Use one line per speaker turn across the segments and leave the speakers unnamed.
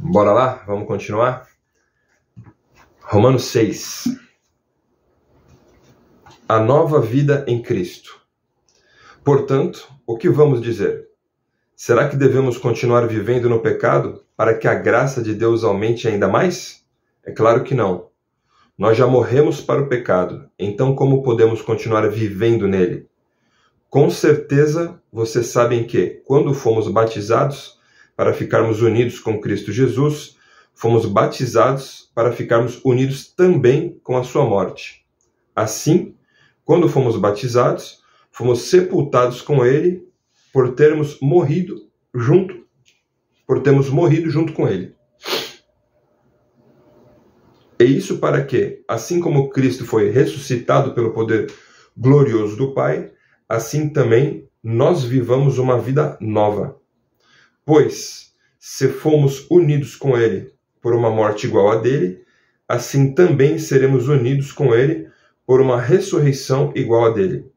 Bora lá? Vamos continuar? Romanos 6. A nova vida em Cristo. Portanto, o que vamos dizer? Será que devemos continuar vivendo no pecado para que a graça de Deus aumente ainda mais? É claro que não. Nós já morremos para o pecado, então como podemos continuar vivendo nele? Com certeza, vocês sabem que, quando fomos batizados para ficarmos unidos com Cristo Jesus, fomos batizados para ficarmos unidos também com a sua morte. Assim, quando fomos batizados, fomos sepultados com ele por termos morrido junto com ele. E isso para que, assim como Cristo foi ressuscitado pelo poder glorioso do Pai, assim também nós vivamos uma vida nova. Pois, se fomos unidos com ele por uma morte igual a dele, assim também seremos unidos com ele por uma ressurreição igual a dele.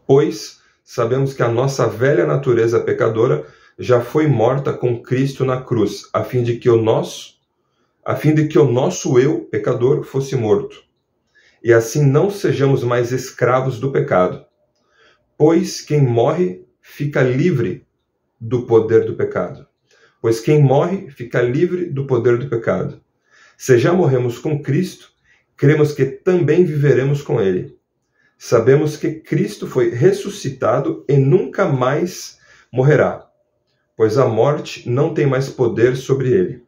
Pois sabemos que a nossa velha natureza pecadora já foi morta com Cristo na cruz, a fim de que o nosso eu, pecador, fosse morto. E assim não sejamos mais escravos do pecado. Pois quem morre fica livre do poder do pecado. Pois quem morre fica livre do poder do pecado. Se já morremos com Cristo, cremos que também viveremos com ele. Sabemos que Cristo foi ressuscitado e nunca mais morrerá, pois a morte não tem mais poder sobre ele.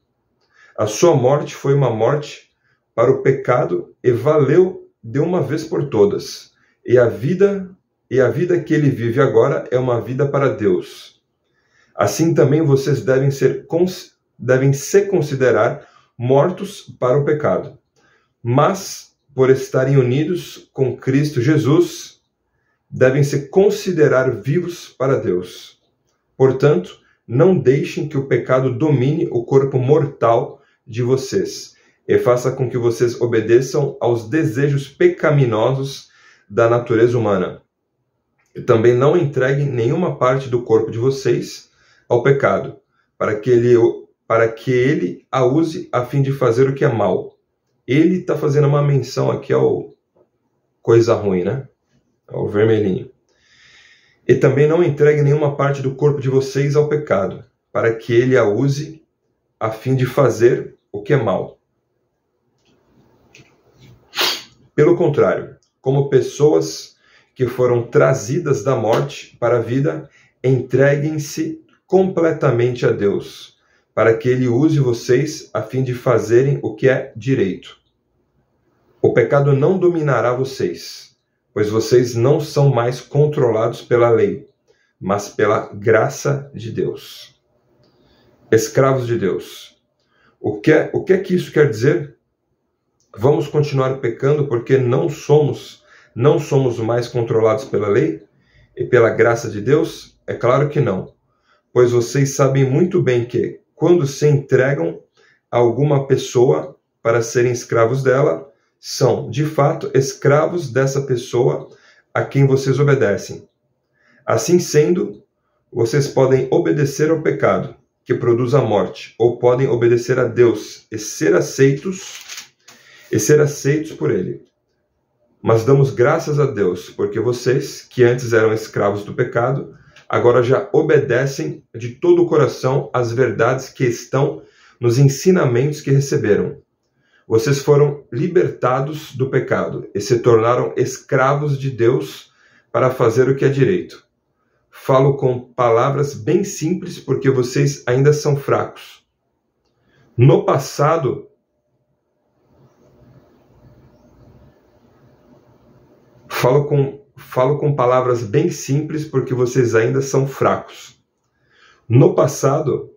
A sua morte foi uma morte para o pecado e valeu de uma vez por todas. E a vida que ele vive agora é uma vida para Deus. Assim também vocês devem se considerar mortos para o pecado. Mas, por estarem unidos com Cristo Jesus, devem se considerar vivos para Deus. Portanto, não deixem que o pecado domine o corpo mortal de vocês e faça com que vocês obedeçam aos desejos pecaminosos da natureza humana. E também não entreguem nenhuma parte do corpo de vocês ao pecado, para que ele a use a fim de fazer o que é mal. Ele está fazendo uma menção aqui ao coisa ruim, né? Ao vermelhinho. E também não entregue nenhuma parte do corpo de vocês ao pecado, para que ele a use a fim de fazer o que é mal. Pelo contrário, como pessoas que foram trazidas da morte para a vida, entreguem-se completamente a Deus, para que ele use vocês a fim de fazerem o que é direito. O pecado não dominará vocês, pois vocês não são mais controlados pela lei, mas pela graça de Deus. Escravos de Deus. O que é que isso quer dizer? Vamos continuar pecando porque não somos mais controlados pela lei e pela graça de Deus? É claro que não, pois vocês sabem muito bem que, quando se entregam a alguma pessoa para serem escravos dela, são, de fato, escravos dessa pessoa a quem vocês obedecem. Assim sendo, vocês podem obedecer ao pecado, que produz a morte, ou podem obedecer a Deus e ser aceitos por ele. Mas damos graças a Deus, porque vocês, que antes eram escravos do pecado, agora já obedecem de todo o coração às verdades que estão nos ensinamentos que receberam. Vocês foram libertados do pecado e se tornaram escravos de Deus para fazer o que é direito. Falo com palavras bem simples porque vocês ainda são fracos. No passado, falo com palavras bem simples porque vocês ainda são fracos. No passado,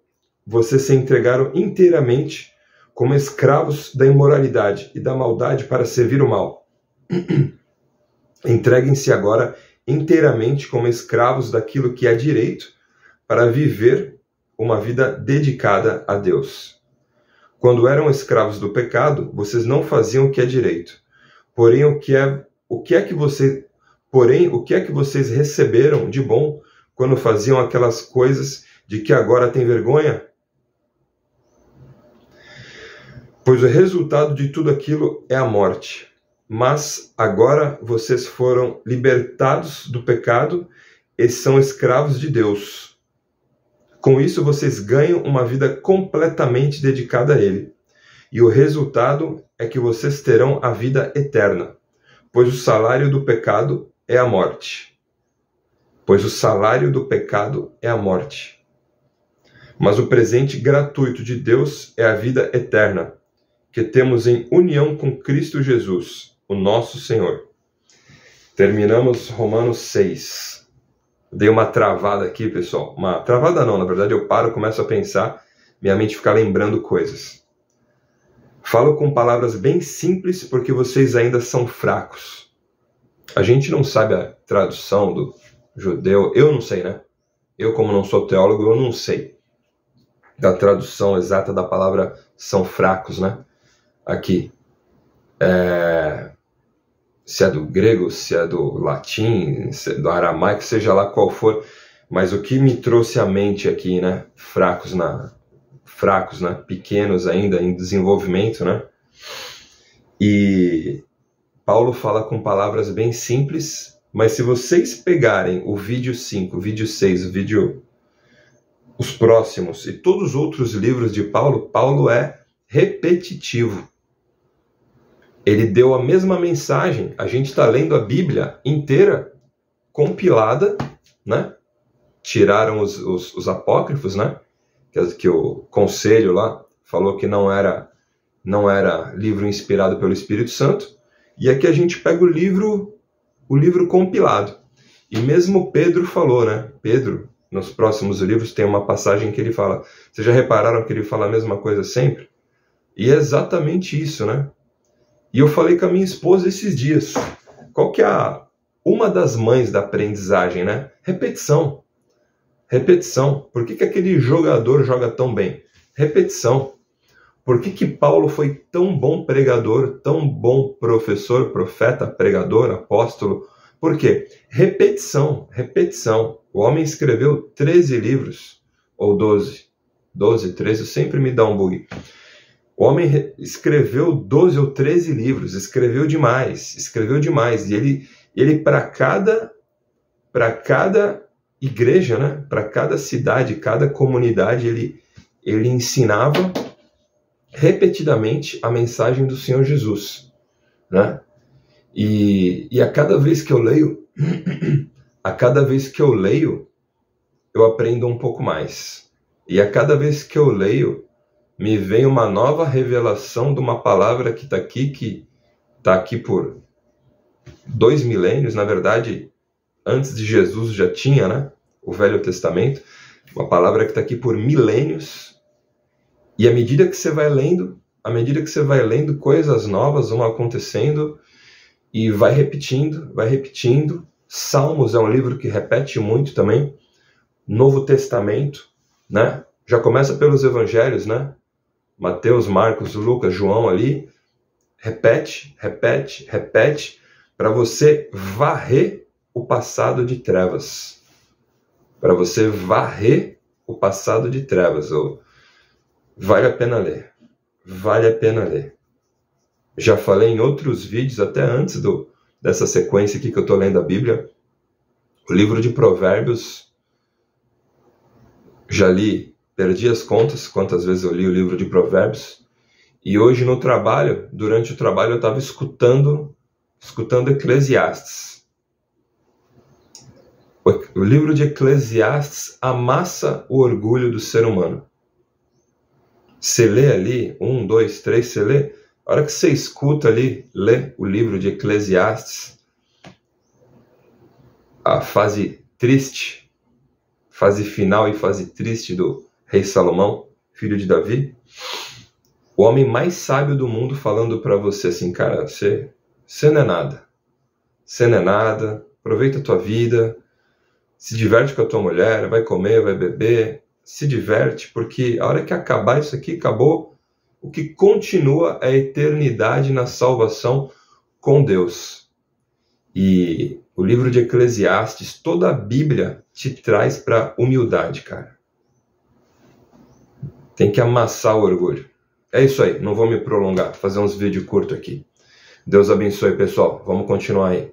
vocês se entregaram inteiramente como escravos da imoralidade e da maldade para servir o mal. Entreguem-se agora inteiramente como escravos daquilo que é direito para viver uma vida dedicada a Deus. Quando eram escravos do pecado, vocês não faziam o que é direito. Porém, o que é que vocês receberam de bom quando faziam aquelas coisas de que agora têm vergonha? Pois o resultado de tudo aquilo é a morte. Mas agora vocês foram libertados do pecado e são escravos de Deus. Com isso vocês ganham uma vida completamente dedicada a Ele. E o resultado é que vocês terão a vida eterna. Pois o salário do pecado é a morte. Pois o salário do pecado é a morte. Mas o presente gratuito de Deus é a vida eterna, que temos em união com Cristo Jesus, o nosso Senhor. Terminamos Romanos 6. Dei uma travada aqui, pessoal. Uma travada não, na verdade eu paro, começo a pensar, minha mente fica lembrando coisas. Falo com palavras bem simples porque vocês ainda são fracos. A gente não sabe a tradução do judeu, eu não sei, né? Eu, como não sou teólogo, eu não sei da tradução exata da palavra são fracos, né? Aqui. Se é do grego, se é do latim, se é do aramaico, seja lá qual for. Mas o que me trouxe à mente aqui, né? Fracos, né? Pequenos ainda, em desenvolvimento, né? E Paulo fala com palavras bem simples, mas se vocês pegarem o vídeo 5, o vídeo 6, os próximos e todos os outros livros de Paulo, Paulo é repetitivo. Ele deu a mesma mensagem. A gente está lendo a Bíblia inteira, compilada, né? Tiraram os apócrifos, né? Que o conselho lá falou que não era livro inspirado pelo Espírito Santo. E aqui a gente pega o livro compilado. E mesmo Pedro falou, né? Pedro, nos próximos livros, tem uma passagem que ele fala. Vocês já repararam que ele fala a mesma coisa sempre? E é exatamente isso, né? E eu falei com a minha esposa esses dias. Qual que é uma das mães da aprendizagem, né? Repetição. Repetição. Por que aquele jogador joga tão bem? Repetição. Por que Paulo foi tão bom pregador, tão bom professor, profeta, pregador, apóstolo? Por quê? Repetição, repetição. O homem escreveu 13 livros, ou 12, 13, sempre me dá um bug. O homem escreveu 12 ou 13 livros, escreveu demais. E ele para cada igreja, né? Para cada cidade, cada comunidade, ele ensinava repetidamente a mensagem do Senhor Jesus, né? E a cada vez que eu leio, eu aprendo um pouco mais. E a cada vez que eu leio, me vem uma nova revelação de uma palavra que está aqui por 2 milênios, na verdade, antes de Jesus já tinha, né? O Velho Testamento, uma palavra que está aqui por milênios. E à medida que você vai lendo, coisas novas vão acontecendo e vai repetindo. Salmos é um livro que repete muito também. Novo Testamento, né? Já começa pelos evangelhos, né? Mateus, Marcos, Lucas, João ali. Repete, para você varrer o passado de trevas. Vale a pena ler. Já falei em outros vídeos, até antes dessa sequência aqui que eu estou lendo a Bíblia. O livro de Provérbios, já li, perdi as contas, quantas vezes eu li o livro de Provérbios. E hoje durante o trabalho, eu estava escutando Eclesiastes. O livro de Eclesiastes amassa o orgulho do ser humano. Você lê ali, 1, 2, 3, você lê. A hora que você escuta ali, lê o livro de Eclesiastes, a fase triste, fase final e fase triste do rei Salomão, filho de Davi, o homem mais sábio do mundo falando para você assim, cara, você não é nada. Você não é nada, aproveita a tua vida, se diverte com a tua mulher, vai comer, vai beber, se diverte, porque a hora que acabar isso aqui, acabou. O que continua é a eternidade na salvação com Deus. E o livro de Eclesiastes, toda a Bíblia te traz para humildade, cara. Tem que amassar o orgulho. é isso aí, não vou me prolongar, fazer uns vídeos curtos aqui. Deus abençoe, pessoal. Vamos continuar aí.